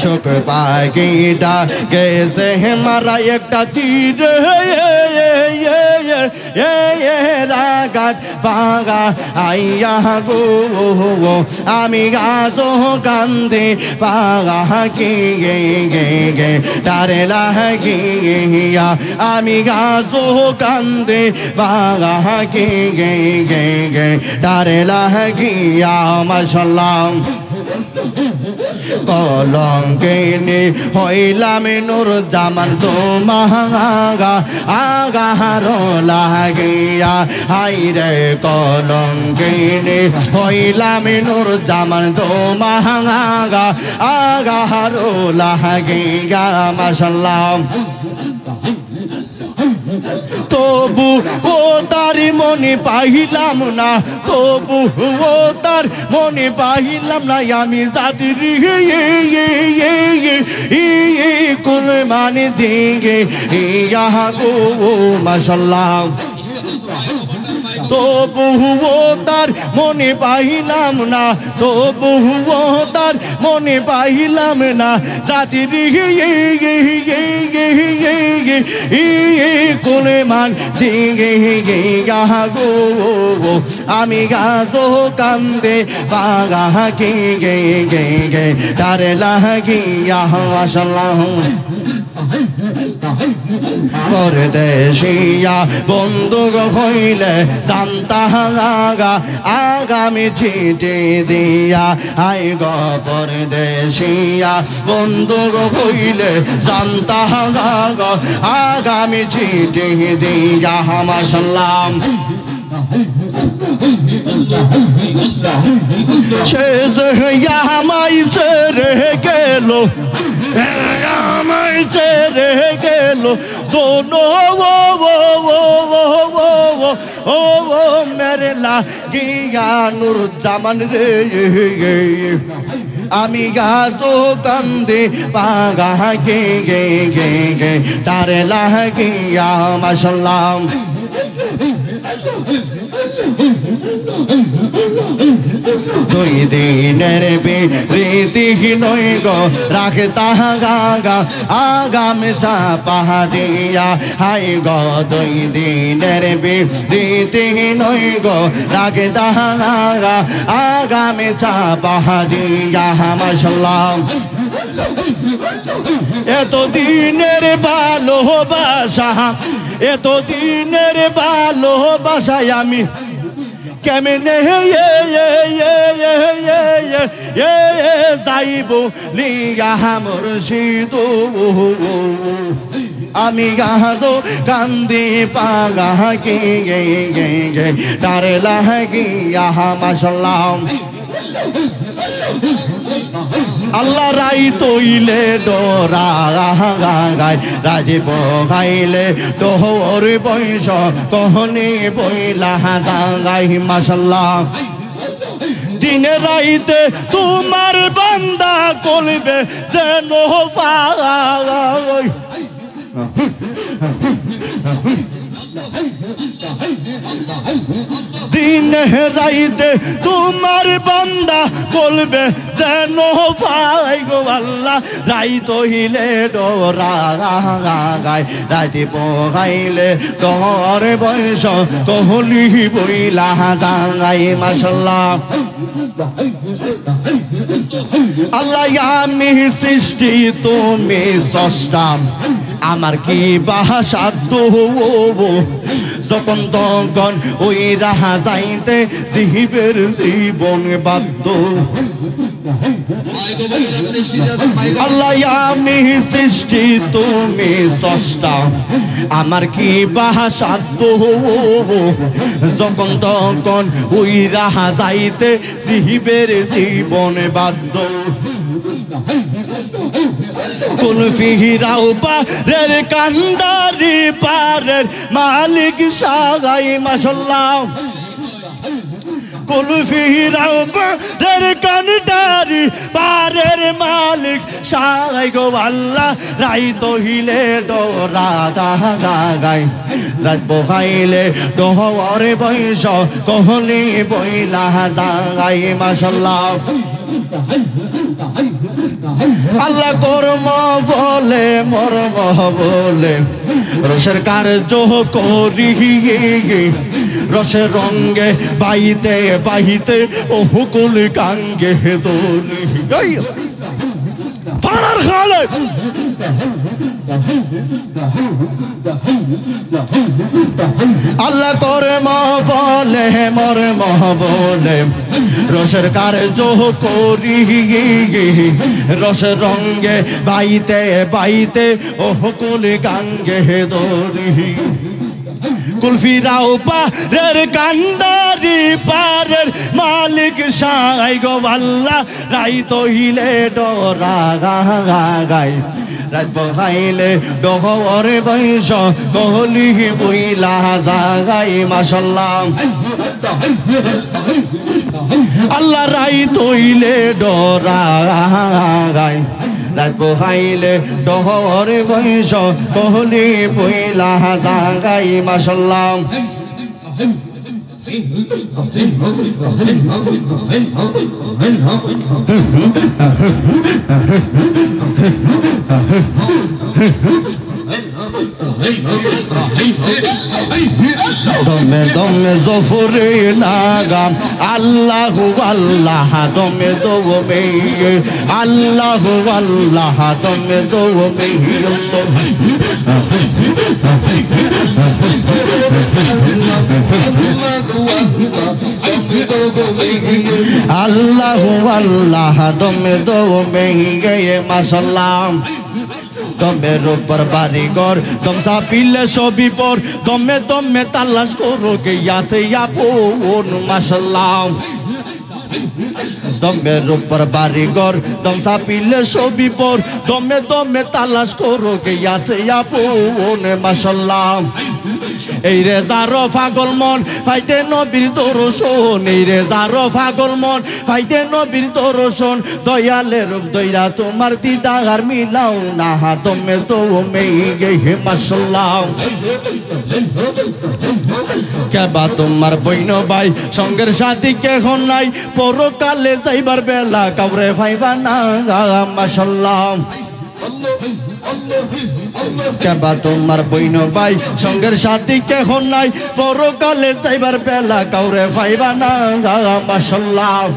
চোখ পাখিটা গেছে মারা একটা তীর রাগাত বাগা আইয়া গো আমি গাছো কান্দে পাগা গে গে গে গে তারে লাগিয়া আমি গাছো কান্দে পাগা গে গে গে গে তারে লাগিয়া মাশাআল্লাহ কলঙ্কিনী হইলাম নূর জামান তোমাগা আগারো লাগিয়া হাইরে কলঙ্কিনী হইলাম নূর জামান তোমাগা আগারো লাগিয়া মাশাআল্লাহ তবু ও তার মনে পাইলাম না তবু ও তার মনে পাইলাম না আমি জাতির কোন মানে দিগে ইয়া গো মাশাআল্লাহ তবুও তার মনে পাইলাম না তবুও তার মনে পাইলাম না জাতির কোলে মান দিগে গো আমি গাছো কান্দে বাগা গে গে গে গে তারে লাগিয়া মাশাআল্লাহ পরদেশিয়া বন্ধু হইলে জানতা আগামী চিঠি দিয়া আই গো পরদেশিয়া বন্ধু হইলে জানতা আগামী চিঠি দিয়া মাশাআল্লাহ শেষ হইয়া আমায় ছেড়ে গেল আমায় ছেড়ে গেল শোনো ও মেরে লাগিয়া নূর জামান রে আমি গাছো কান্দে পাগা গে গে গে গে তারে লাগিয়া মাশাআল্লাহ দুই দিনের প্রীতি নই গো রাখতা গা আগাম চাপা দিয়া হাই গো দুই দিনের প্রীতি নই গো রাখতা গা আগাম চাপা দিয়া মাশাআল্লাহ এত দিনের ভালোবাসা এত দিনের ভালোবাসায় আমি কেমনে যাইব লিয়া মুর্শিদ আমি গাছো কান্দি পাগা গে গে গে গে তারে লাগিয়া মাশাআল্লাহ আল্লাহ রাই তৈলে ডোরা গায় রাজীব গাইলে তোর বৈশ কহনি বইলা গাই মাশাআল্লাহ দিনে রাইতে তোমার বান্দা করবে যেন পাই দিনে রাইতে তোমার বান্দা বলবে যেন পাই গো আল্লাহ রাই তহিলে ডোরা গায় রাজি পোহাইলে তোর বয়স কহলি বইলা জাগাই মাশাআল্লাহ আল্লাহ আমি সৃষ্টি তুমি স্রষ্টা আমার কি ভাষা যখন তখন ওই রাহা যাইতে জীবের জীবন বাধ্য আল্লাহ আমি সৃষ্টি তুমি স্রষ্টা আমার কি ভাষা যখন তখন ওই রাহা যাইতে জীবের জীবন বাধ্য কোন ফিরাও পারের কান্দারি পারের মালিক সাগাই মাশাআল্লাহ কোন ফিরাও পারের কান্দারি পারের মালিক সাগাই গো আল্লাহ রাই তহিলে ডোরা গায় রাত বহাইলে ডোহর বৈশ কহলি বইলা জাগাই মাশাআল্লাহ আল্লাহ কর্ম বলে মর্ম বলে রসের কার্য করি রসের রঙ্গে বাইতে বাহিতে ও হুকুল কাঙ্গে দোলি পাড়ার খালে আল্লাহ কর্ম বলে মর্ম বলে রসের কার্য করি রস রঙ্গে বাইতে বাইতে ও হুকুল কাঙ্গে দোলি কুলফিরাও পারের কান্দারি পারের মালিক সাই গো আল্লাহ রাই তহিলে ডরা গাই রাত বহাইলে ডহর বৈশ কহলি বইলা জাগাই মাশাল্লাহ আল্লাহ রাই তহিলে ডরা গাই রাত বহাইলে ডহর বৈশ কহলি বইলা জাগাই মাশাল্লাহ দমে দমে জফরে লাগাম আল্লাহ আল্লাহ দমে দমে আল্লাহ আল্লাহ দমে দমে আল্লাহ আল্লাহ দমে দমে মাশাল্লাহ দমের উপর বাড়িঘর দম চাপিলে সবই পর দমে দমে তালাশ করো কে আসে আপন মাশাল্লাহ দমের উপর বাড়িঘর দম চাপিলে সবই পর দমে দমে তালাশ করো কে আসে আপন মাশাল্লাহ এই রে যারো পাগল মন ফাইতে নবীর দর্শন এই রে যারো পাগল মন ফাইতে নবীর দর্শন দয়ালের রূপ দইরা তোমার দিদার মিলাও না দমে দমে গে মাশাল্লাহ কেবা তোমার বইন ভাই সঙ্গের সাথী কেখন নাই পরকালে যাইবার বেলা কাউরে ভাইবা না মাশাল্লাহ কেবা তোমার বইন ভাই সঙ্গের সাথী কেখন নাই পরকালে যাইবার বেলা কাউরে ভাইবা না মাশাল্লাহ